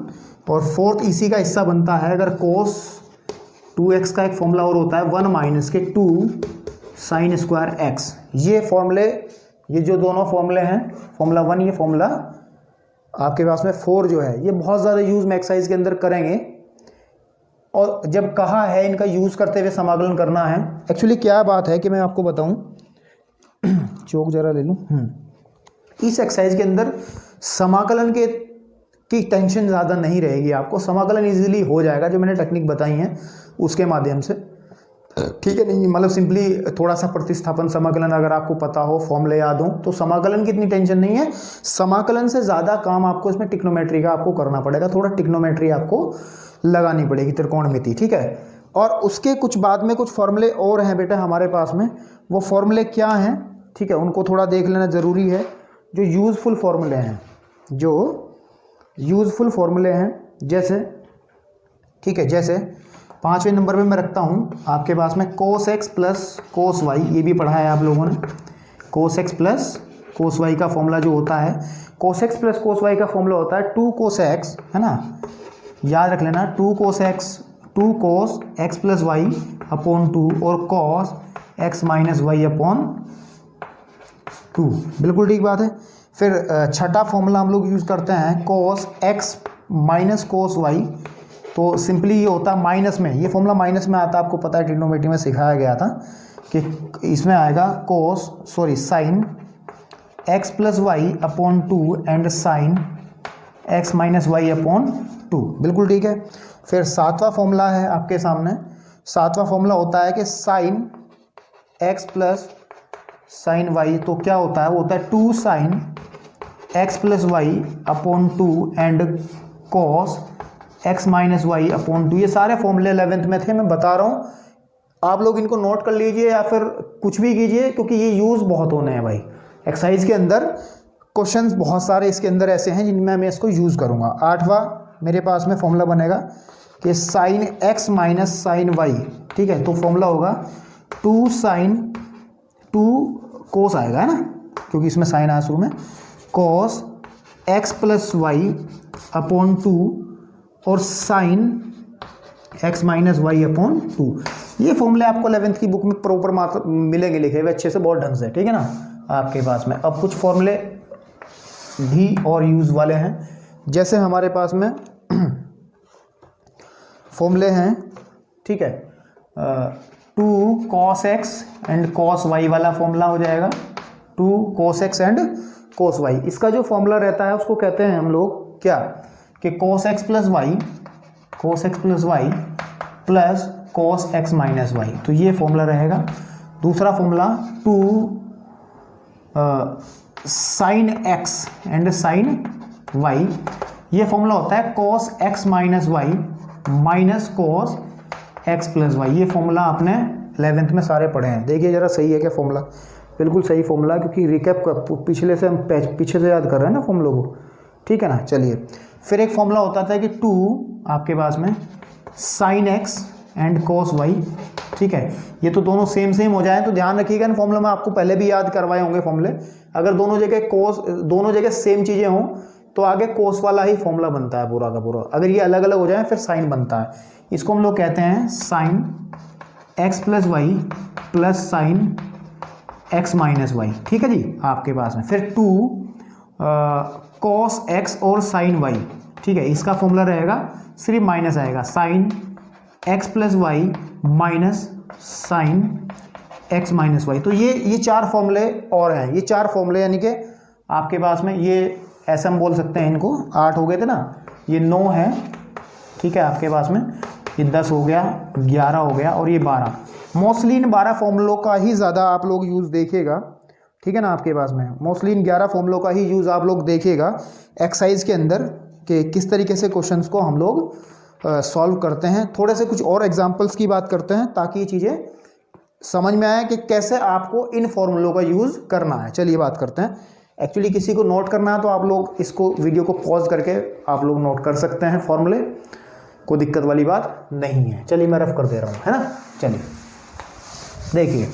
और फोर्थ इसी का हिस्सा बनता है, अगर cos 2x का एक फॉर्मूला और होता है 1 माइनस के 2 साइन स्क्वायर x। ये फॉर्मूले, ये जो दोनों फॉर्मूले हैं, फॉर्मूला 1, ये फॉर्मूला आपके पास में 4 जो है, ये बहुत ज़्यादा यूज़ में एक्सरसाइज के अंदर करेंगे। और जब कहा है इनका यूज़ करते हुए समाकलन करना है, एक्चुअली क्या बात है कि मैं आपको बताऊं, चौक जरा ले लूं। इस एक्सरसाइज के अंदर समाकलन की टेंशन ज़्यादा नहीं रहेगी आपको, समाकलन इजीली हो जाएगा जो मैंने टेक्निक बताई हैं उसके माध्यम से, ठीक है। नहीं मतलब सिंपली थोड़ा सा प्रतिस्थापन समाकलन अगर आपको पता हो, फॉर्मूले याद हो, तो समाकलन की इतनी टेंशन नहीं है। समाकलन से ज़्यादा काम आपको इसमें ट्रिग्नोमेट्री का आपको करना पड़ेगा, थोड़ा ट्रिग्नोमेट्री आपको लगानी पड़ेगी, त्रिकोणमिति, ठीक है। और उसके कुछ बाद में कुछ फॉर्मूले और हैं बेटा हमारे पास में, वो फॉर्मूले क्या हैं, ठीक है, उनको थोड़ा देख लेना ज़रूरी है। जो यूज़फुल फॉर्मूले हैं, जैसे, ठीक है, जैसे 5वें नंबर पे मैं रखता हूँ आपके पास में cos x plus cos y, ये भी पढ़ा है आप लोगों ने। cos x plus cos y का फॉर्मूला जो होता है, cos x plus cos y का फॉर्मूला होता है 2 cos x, है ना, याद रख लेना, 2 cos x plus y upon 2 और cos x minus y upon 2, बिल्कुल ठीक बात है। फिर छठा फॉर्मूला हम लोग यूज़ करते हैं cos x minus cos y, तो सिंपली ये होता है माइनस में, ये फॉर्मूला माइनस में आता है, आपको पता है ट्रिग्नोमेट्री में सिखाया गया था कि इसमें आएगा sine x plus y upon 2 and sine x minus y upon 2, बिल्कुल ठीक है। फिर सातवां फॉर्मूला है आपके सामने, सातवां फॉर्मूला होता है कि sine x plus sine y, तो क्या होता है, वो होता है 2 sine x plus y upon 2 and cos x minus y upon 2। ये सारे फॉर्मूले 11th में थे, मैं बता रहा हूँ, आप लोग इनको नोट कर लीजिए या फिर कुछ भी कीजिए, क्योंकि ये यूज़ बहुत होने हैं भाई एक्सरसाइज के अंदर। क्वेश्चंस बहुत सारे इसके अंदर ऐसे हैं जिनमें मैं इसको यूज़ करूँगा। 8वां मेरे पास में फॉर्मूला बनेगा कि sine x minus sine y, ठीक है, तो फॉर्मूला होगा 2 साइन 2 कोस आएगा, है ना, क्योंकि इसमें साइन आया शुरू में, cos x plus y upon 2 और sine x minus y upon 2। ये फॉर्मूले आपको 11th की बुक में प्रॉपर मिलेंगे लिखे हुए अच्छे से, बहुत ढंग से, ठीक है ना, आपके पास में। अब कुछ फॉर्मूले भी और यूज़ वाले हैं, जैसे हमारे पास में फॉर्मूले हैं, ठीक है, 2 cos x and cos y वाला फॉर्मूला हो जाएगा, 2 cos x and cos y। इसका जो फॉर्मूला रहता है उसको कहते हैं हम लोग क्या कि cos x plus y plus cos x minus y, तो ये फॉर्मूला रहेगा। दूसरा formula 2 sin x and sin y, ये फॉर्मूला होता है cos x minus y minus cos x plus y. ये फॉर्मूला आपने 11th में सारे पढ़े हैं। देखिए जरा सही है क्या फॉर्मूला, बिल्कुल सही फॉर्मूला, क्योंकि रिकैप पिछले से हम पीछे से याद कर रहे हैं ना फॉर्मूला को, ठीक है ना। चलिए फिर एक फॉर्मूला होता था कि 2 आपके पास में sin x and cos y, ठीक है। ये तो दोनों सेम हो जाए तो ध्यान रखिएगा इन फॉर्मूला में, आपको पहले भी याद करवाए होंगे फॉर्मूले। अगर दोनों जगह सेम चीज़ें हों तो आगे कोस वाला ही फॉर्मूला बनता है पूरा का पूरा। अगर ये अलग अलग हो जाए फिर साइन बनता है। इसको हम लोग कहते हैं sine x plus y plus sine x minus y, ठीक है जी आपके पास में। फिर 2 cos x और साइन y, ठीक है, इसका फॉर्मूला रहेगा, सिर्फ माइनस आएगा, sine x plus y minus sine x minus y. तो ये 4 फॉर्मूले और हैं, ये 4 फॉर्मूले यानी कि आपके पास में ये ऐसा हम बोल सकते हैं इनको, 8 हो गए थे ना, ये 9 है, ठीक है आपके पास में, ये 10 हो गया, 11 हो गया और ये 12। मोस्टली इन 12 फॉर्मूलों का ही ज़्यादा आप लोग यूज़ देखिएगा, ठीक है ना। आपके पास में मोस्टली इन 11 फॉर्मूलों का ही यूज़ आप लोग देखिएगा एक्सरसाइज के अंदर कि किस तरीके से क्वेश्चंस को हम लोग सॉल्व करते हैं। थोड़े से कुछ और एग्जांपल्स की बात करते हैं ताकि ये चीज़ें समझ में आए कि कैसे आपको इन फॉर्मूलों का यूज़ करना है। चलिए बात करते हैं। एक्चुअली किसी को नोट करना है तो आप लोग इसको वीडियो को पॉज करके आप लोग नोट कर सकते हैं फॉर्मूले, कोई दिक्कत वाली बात नहीं है। चलिए मैं रफ कर दे रहा हूँ, है ना। चलिए देखिए,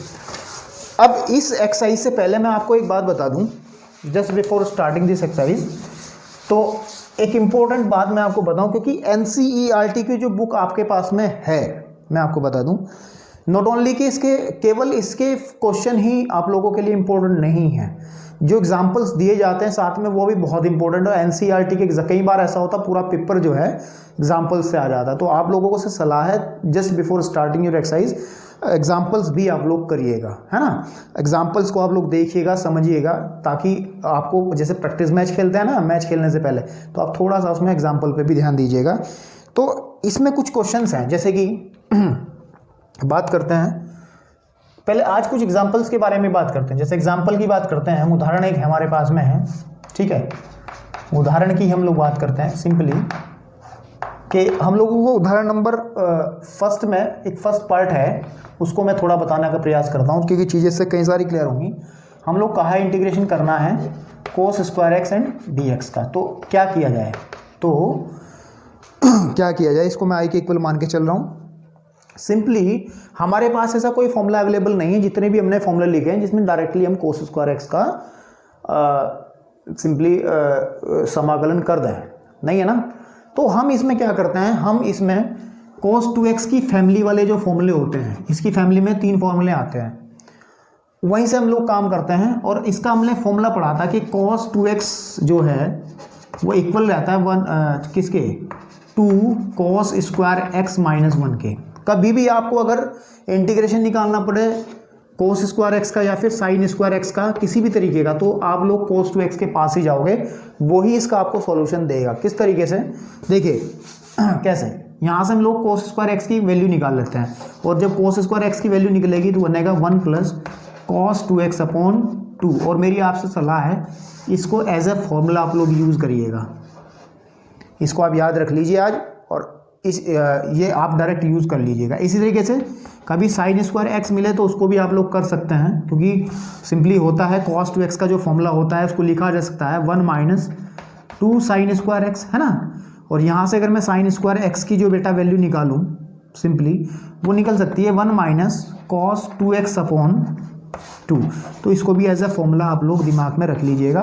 अब इस एक्सरसाइज से पहले मैं आपको एक बात बता दूं, just before starting this exercise, तो एक इम्पोर्टेंट बात मैं आपको बताऊं, क्योंकि NCERT की जो बुक आपके पास में है, मैं आपको बता दूं, नॉट ओनली कि केवल इसके क्वेश्चन ही आप लोगों के लिए इम्पोर्टेंट नहीं है, जो एग्जाम्पल्स दिए जाते हैं साथ में वो भी बहुत इंपॉर्टेंट है। NCERT के कई बार ऐसा होता पूरा पेपर जो है एग्जाम्पल्स से आ जाता है, तो आप लोगों को से सलाह है just before starting your exercise examples भी आप लोग करिएगा, है ना। एग्जाम्पल्स को आप लोग देखिएगा, समझिएगा, ताकि आपको जैसे प्रैक्टिस मैच खेलते हैं ना, मैच खेलने से पहले, तो आप थोड़ा सा उसमें एग्जाम्पल पे भी ध्यान दीजिएगा। तो इसमें कुछ क्वेश्चंस हैं, जैसे कि बात करते हैं पहले, आज कुछ एग्जाम्पल्स के बारे में बात करते हैं। जैसे एग्जाम्पल की बात करते हैं हम, उदाहरण एक हमारे पास में है, ठीक है, उदाहरण की हम लोग बात करते हैं सिंपली, कि हम लोगों को उदाहरण नंबर फर्स्ट में एक फर्स्ट पार्ट है, उसको मैं थोड़ा बताने का प्रयास करता हूँ क्योंकि चीज़ें से कई सारी क्लियर होंगी। हम लोग कहा इंटीग्रेशन करना है cos square x and dx का, तो क्या किया जाए, तो क्या किया जाए, इसको मैं i के इक्वल मान के चल रहा हूँ। सिंपली हमारे पास ऐसा कोई फॉर्मूला अवेलेबल नहीं है, जितने भी हमने फॉर्मूला लिखे हैं जिसमें डायरेक्टली हम cos स्क्वायर x का सिंपली समाकलन कर दें, नहीं है ना। तो हम इसमें क्या करते हैं, हम इसमें cos 2x की फैमिली वाले जो फॉर्मूले होते हैं, इसकी फैमिली में 3 फॉर्मूले आते हैं, वहीं से हम लोग काम करते हैं। और इसका हमने फॉर्मूला पढ़ा था कि cos 2x जो है वो इक्वल रहता है किसके, 2 cos स्क्वायर x माइनस 1 के। कभी भी आपको अगर इंटीग्रेशन निकालना पड़े cos स्क्वायर x का या फिर sin स्क्वायर x का, किसी भी तरीके का, तो आप लोग cos 2x के पास ही जाओगे, वही इसका आपको सॉल्यूशन देगा। किस तरीके से, देखिए कैसे, यहाँ से हम लोग cos स्क्वायर x की वैल्यू निकाल लेते हैं, और जब cos स्क्वायर x की वैल्यू निकलेगी तो बनेगा 1 प्लस cos 2x अपॉन 2। और मेरी आपसे सलाह है, इसको एज ए फॉर्मूला आप लोग यूज़ करिएगा, इसको आप याद रख लीजिए आज, और ये आप डायरेक्ट यूज़ कर लीजिएगा। इसी तरीके से कभी साइन स्क्वायर एक्स मिले तो उसको भी आप लोग कर सकते हैं, क्योंकि सिंपली होता है cos 2x का जो फॉर्मूला होता है उसको लिखा जा सकता है 1 माइनस 2 साइन स्क्वायर एक्स, है ना। और यहाँ से अगर मैं साइन स्क्वायर एक्स की जो बेटा वैल्यू निकालूँ सिंपली, वो निकल सकती है 1 माइनस cos 2x अपॉन 2। तो इसको भी एज ए फॉर्मूला आप लोग दिमाग में रख लीजिएगा,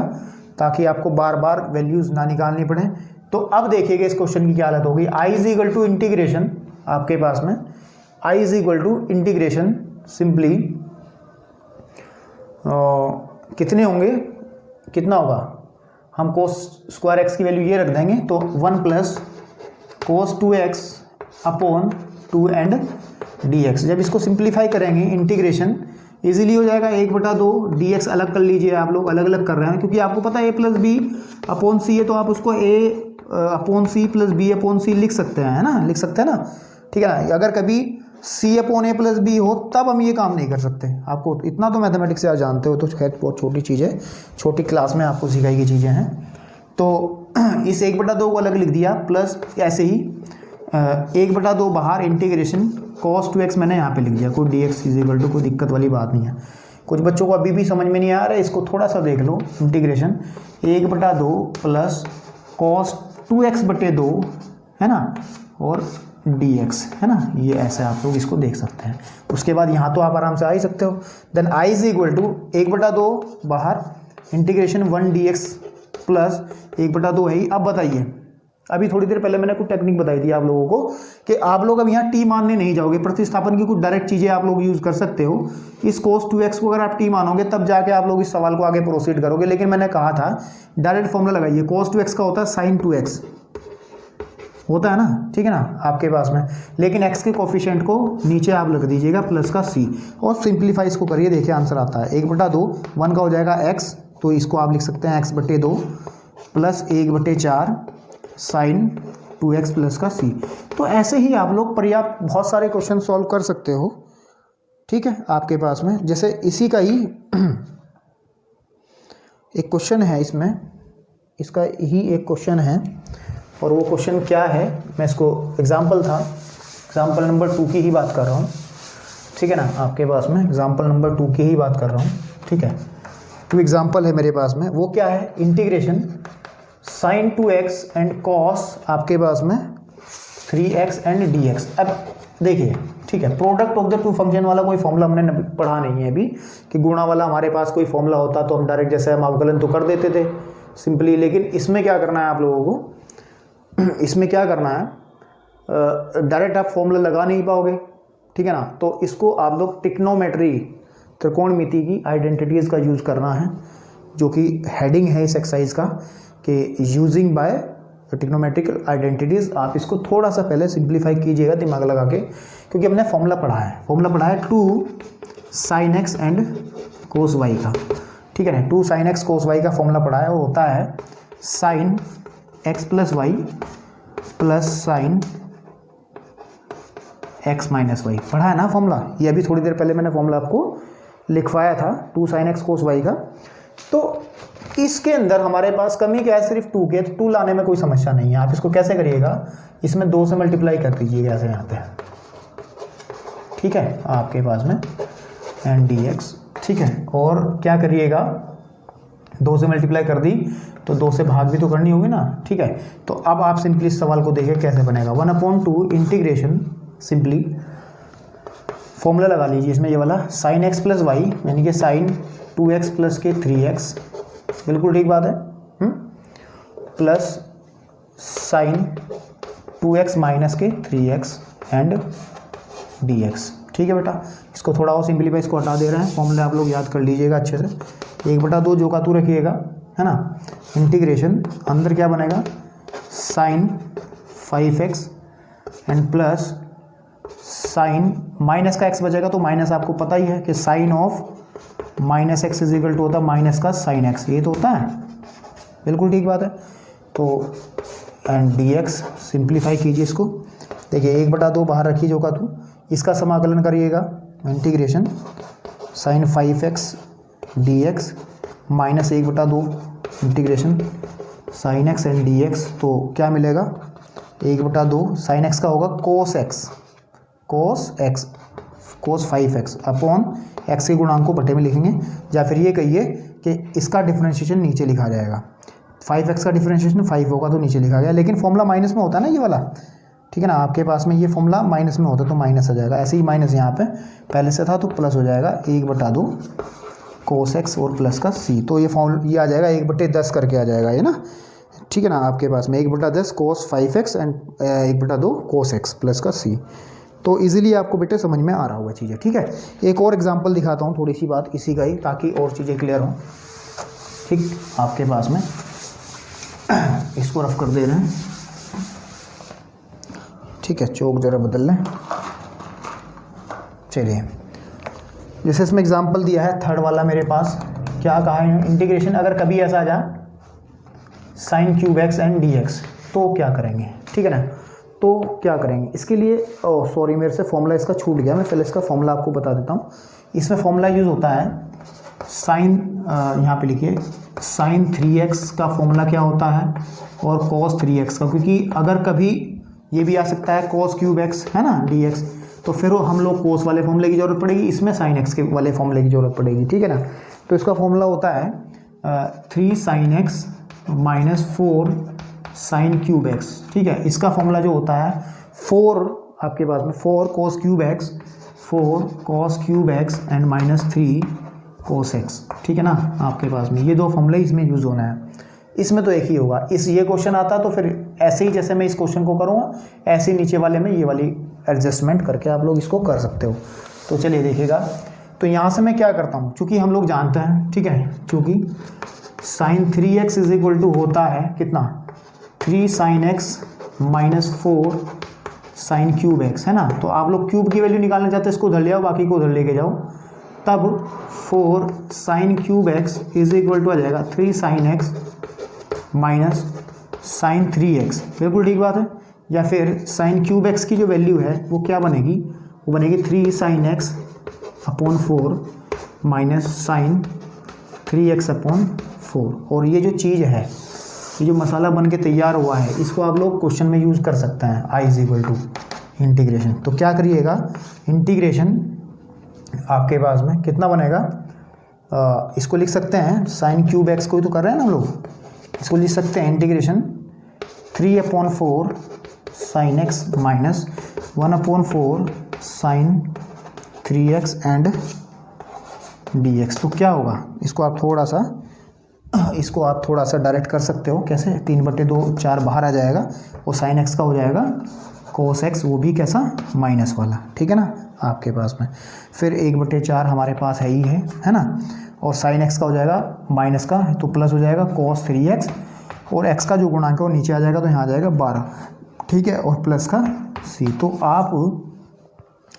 ताकि आपको बार बार वैल्यूज़ ना निकालनी पड़े। तो अब देखिएगा इस क्वेश्चन की क्या हालत होगी। I is equal to integration, आपके पास में I is equal to integration simply कितने होंगे, कितना होगा, हम cos स्क्वायर x की वैल्यू ये रख देंगे, तो 1 plus cos 2x upon 2 and dx। जब इसको सिंप्लीफाई करेंगे इंटीग्रेशन इजीली हो जाएगा, 1/2 dx अलग कर लीजिए, आप लोग अलग अलग कर रहे हैं क्योंकि आपको पता है a plus b upon c है, तो आप उसको a upon c plus b upon c लिख सकते हैं, है ना, लिख सकते हैं ना, ठीक है ना। अगर कभी सी अपॉन ए प्लस बी हो तब हम ये काम नहीं कर सकते। आपको इतना तो मैथमेटिक्स से आप जानते हो, तो खैर बहुत छोटी चीज़ है, छोटी क्लास में आपको सिखाई गई चीज़ें हैं। तो इस 1/2 को अलग लिख दिया, प्लस ऐसे ही 1/2 बाहर इंटीग्रेशन cos 2x मैंने यहाँ पे लिख दिया, कोई dx इज कोई दिक्कत वाली बात नहीं है। कुछ बच्चों को अभी भी समझ में नहीं आ रहा है, इसको थोड़ा सा देख लो। इंटीग्रेशन 1/2 प्लस cos 2x/2 है ना, और dx है ना, ये ऐसे आप लोग इसको देख सकते हैं। उसके बाद यहाँ तो आप आराम से आ ही सकते हो। Then i is equal to 1/2 बाहर इंटीग्रेशन 1 dx प्लस 1/2 है ही। अब बताइए, अभी थोड़ी देर पहले मैंने कुछ टेक्निक बताई थी आप लोगों को कि आप लोग अब यहाँ t मानने नहीं जाओगे, प्रतिस्थापन की कुछ डायरेक्ट चीज़ें आप लोग यूज़ कर सकते हो। इस cos 2x को अगर आप t मानोगे तब जाके आप लोग इस सवाल को आगे प्रोसीड करोगे, लेकिन मैंने कहा था डायरेक्ट फॉर्मूला लगाइए। cos 2x का होता है sin 2x, होता है ना, ठीक है ना आपके पास में, लेकिन x के कोफिशिएंट को नीचे आप लग दीजिएगा प्लस का c और सिंप्लीफाई इसको करिए, देखिए आंसर आता है 1/2, 1 का हो जाएगा x, तो इसको आप लिख सकते हैं x/2 plus 1/4 sine 2x plus का c। तो ऐसे ही आप लोग पर्याप्त बहुत सारे क्वेश्चन सॉल्व कर सकते हो, ठीक है। आपके पास में जैसे इसी का ही एक क्वेश्चन है, इसमें इसका ही एक क्वेश्चन है, और वो क्वेश्चन क्या है, मैं इसको एग्जाम्पल था, एग्जाम्पल नंबर 2 की ही बात कर रहा हूँ, ठीक है ना। आपके पास में एग्जाम्पल नंबर 2 की ही बात कर रहा हूँ, ठीक है। 2 एग्जाम्पल है मेरे पास में, वो क्या है, integration sin 2x and cos आपके पास में 3x एंड dx। अब देखिए, ठीक है, product of the two function वाला कोई फॉर्मूला हमने पढ़ा नहीं है अभी, कि गुणा वाला हमारे पास कोई फॉर्मूला होता तो हम डायरेक्ट जैसे हम अवकलन तो कर देते थे सिंपली, लेकिन इसमें क्या करना है आप लोगों को, इसमें क्या करना है, डायरेक्ट आप फॉर्मूला लगा नहीं पाओगे, ठीक है ना। तो इसको आप लोग ट्रिग्नोमेट्री, त्रिकोणमिति की आइडेंटिटीज़ का यूज़ करना है, जो कि हेडिंग है इस एक्सरसाइज का, कि यूजिंग बाय ट्रिग्नोमेट्रिकल आइडेंटिटीज़। आप इसको थोड़ा सा पहले सिंप्लीफाई कीजिएगा दिमाग लगा के, क्योंकि हमने फॉर्मूला पढ़ा है 2 sin x and cos y का, ठीक है ना। 2 sin x cos y का फॉर्मूला पढ़ा है, वो होता है sin x plus y plus sine x minus y, पढ़ा है ना फॉर्मूला। ये अभी थोड़ी देर पहले मैंने फॉर्मूला आपको लिखवाया था 2 sin x cos y का। तो इसके अंदर हमारे पास कमी क्या है, सिर्फ 2 के, 2 लाने में कोई समस्या नहीं है। आप इसको कैसे करिएगा, इसमें 2 से मल्टीप्लाई कर दीजिएगा ऐसे यहाँ पे, ठीक है, आपके पास में एंड dx, ठीक है। और क्या करिएगा, 2 से मल्टीप्लाई कर दी तो 2 से भाग भी तो करनी होगी ना, ठीक है। तो अब आप सिंपली इस सवाल को देखिए कैसे बनेगा। 1/2 इंटीग्रेशन, सिंपली फॉर्मूला लगा लीजिए इसमें, ये वाला sin x प्लस वाई यानी कि sin 2x प्लस के 3x, बिल्कुल ठीक बात है, प्लस साइन 2x माइनस के 3x एंड dx, ठीक है बेटा। इसको थोड़ा और सिंपलीफाई, इसको हटा दे रहे हैं, फॉर्मूले आप लोग याद कर लीजिएगा अच्छे से। 1/2 जो का तू रखिएगा, है ना, इंटीग्रेशन अंदर क्या बनेगा, sine 5x and plus sine minus का x बचेगा, तो माइनस आपको पता ही है कि sine of minus x is equal to होता है माइनस का साइन एक्स, ये तो होता है, बिल्कुल ठीक बात है। तो एंड dx सिंप्लीफाई कीजिए इसको, देखिए 1/2 बाहर रखिए जो का तू, इसका समाकलन करिएगा, integration sine 5x dx minus 1/2 integration sine x and dx, तो क्या मिलेगा, 1/2 साइन x का होगा cos 5x अपॉन x के गुणांक को बटे में लिखेंगे, या फिर ये कहिए कि इसका डिफरेंशिएशन नीचे लिखा जाएगा। 5x का डिफरेंशिएशन 5 होगा तो नीचे लिखा गया, लेकिन फॉर्मूला माइनस में होता है ना ये वाला, ठीक है ना। आपके पास में ये फॉर्मूला माइनस में होता तो माइनस आ जाएगा, ऐसे ही माइनस यहाँ पे पहले से था तो प्लस हो जाएगा 1/2 cos x और प्लस का c, तो ये आ जाएगा 1/10 करके आ जाएगा ये ना, ठीक है ना। आपके पास में 1/10 cos 5x and 1/2 cos x plus का c। तो इजीली आपको बेटे समझ में आ रहा होगा चीज़ें, ठीक है। एक और एग्जांपल दिखाता हूँ, थोड़ी सी बात इसी का ही, ताकि और चीज़ें क्लियर हों, ठीक। आपके पास में इसको रफ कर दे रहे हैं, ठीक है, चौक जरा बदल लें। चलिए, जैसे इसमें एग्जांपल दिया है थर्ड वाला मेरे पास, क्या कहा है, इंटीग्रेशन अगर कभी ऐसा आ जाए sin³ x एंड dx, तो क्या करेंगे, ठीक है ना। तो क्या करेंगे इसके लिए, सॉरी मेरे से फॉर्मूला इसका छूट गया, मैं पहले इसका फॉर्मूला आपको बता देता हूँ। इसमें फॉर्मूला यूज़ होता है साइन, यहाँ पे लिखिए साइन 3x का फॉर्मूला क्या होता है और cos 3x का, क्योंकि अगर कभी ये भी आ सकता है cos क्यूब x है ना dx, तो फिर हम लोग cos वाले फॉर्मूले की ज़रूरत पड़ेगी, इसमें sin x के वाले फॉर्मूले की ज़रूरत पड़ेगी, ठीक है ना। तो इसका फॉर्मूला होता है 3 sin x minus 4 sine cube x, ठीक है। इसका फॉर्मूला जो होता है 4 आपके पास में 4 cos cube x, 4 cos cube x and minus 3 cos x, ठीक है ना। आपके पास में ये दो फॉर्मूले इसमें यूज़ होना है। इसमें तो एक ही होगा, ये क्वेश्चन आता तो फिर ऐसे ही जैसे मैं इस क्वेश्चन को करूँगा ऐसे नीचे वाले में ये वाली एडजस्टमेंट करके आप लोग इसको कर सकते हो। तो चलिए देखिएगा, तो यहाँ से मैं क्या करता हूँ, चूँकि हम लोग जानते हैं, ठीक है, चूँकि sign 3x is equal to होता है कितना 3 sin x minus 4 sine cube x, है ना। तो आप लोग क्यूब की वैल्यू निकालना चाहते हैं, इसको उधर ले आओ, बाकी को उधर लेके जाओ, तब 4 sine cube x is equal to आ जाएगा 3 sin x minus sine 3x, बिल्कुल ठीक बात है। या फिर साइन क्यूब x की जो वैल्यू है वो क्या बनेगी, वो बनेगी 3 sin x upon 4 minus sine 3x upon 4। और ये जो चीज़ है, ये जो मसाला बन के तैयार हुआ है, इसको आप लोग क्वेश्चन में यूज़ कर सकते हैं, i is equal to integration. तो क्या करिएगा, इंटीग्रेशन आपके पास में कितना बनेगा, इसको लिख सकते हैं साइन क्यूब x को ही तो कर रहे हैं ना हम लोग, इसको लिख सकते हैं integration 3/4 sine x minus 1/4 sine 3x and dx। तो क्या होगा, इसको आप थोड़ा सा डायरेक्ट कर सकते हो, कैसे 3/2 4 बाहर आ जाएगा और साइन x का हो जाएगा cos x, वो भी कैसा माइनस वाला, ठीक है ना आपके पास में। फिर 1/4 हमारे पास है ही है ना, और साइन x का हो जाएगा माइनस का, तो प्लस हो जाएगा cos 3x, और x का जो गुणांक है वो नीचे आ जाएगा, तो यहाँ आ जाएगा 12, ठीक है, और प्लस का c। तो आप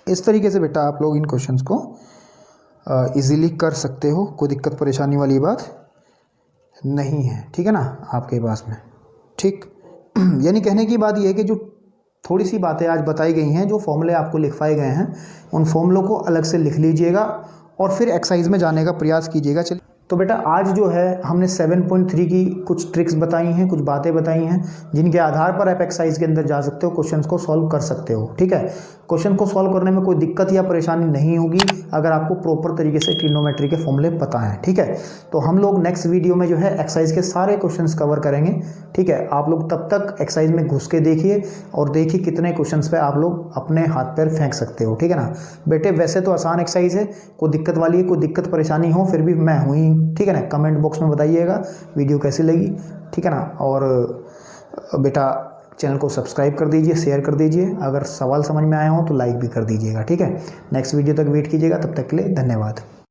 इस तरीके से बेटा आप लोग इन क्वेश्चंस को इजीली कर सकते हो, कोई दिक्कत परेशानी वाली बात नहीं है, ठीक है ना आपके पास में, ठीक। यानी कहने की बात यह है कि जो थोड़ी सी बातें आज बताई गई हैं, जो फॉर्मूले आपको लिखवाए गए हैं, उन फॉर्मूलों को अलग से लिख लीजिएगा और फिर एक्सरसाइज में जाने का प्रयास कीजिएगा। चलिए, तो बेटा आज जो है हमने 7.3 की कुछ ट्रिक्स बताई हैं, कुछ बातें बताई हैं, जिनके आधार पर आप एक्सरसाइज के अंदर जा सकते हो, क्वेश्चंस को सॉल्व कर सकते हो, ठीक है। क्वेश्चन को सॉल्व करने में कोई दिक्कत या परेशानी नहीं होगी अगर आपको प्रॉपर तरीके से ट्रिग्नोमेट्री के फॉर्मूले पता हैं, ठीक है। तो हम लोग नेक्स्ट वीडियो में जो है एक्सरसाइज के सारे क्वेश्चंस कवर करेंगे, ठीक है। आप लोग तब तक एक्सरसाइज में घुस के देखिए और देखिए कितने क्वेश्चंस पे आप लोग अपने हाथ पैर फेंक सकते हो, ठीक है ना बेटे। वैसे तो आसान एक्सरसाइज है, कोई दिक्कत वाली है, कोई दिक्कत परेशानी हो फिर भी मैं हूँ ही, ठीक है ना। कमेंट बॉक्स में बताइएगा वीडियो कैसी लगी, ठीक है ना। और बेटा चैनल को सब्सक्राइब कर दीजिए, शेयर कर दीजिए, अगर सवाल समझ में आए हो तो लाइक भी कर दीजिएगा, ठीक है। नेक्स्ट वीडियो तक वेट कीजिएगा, तब तक के लिए धन्यवाद।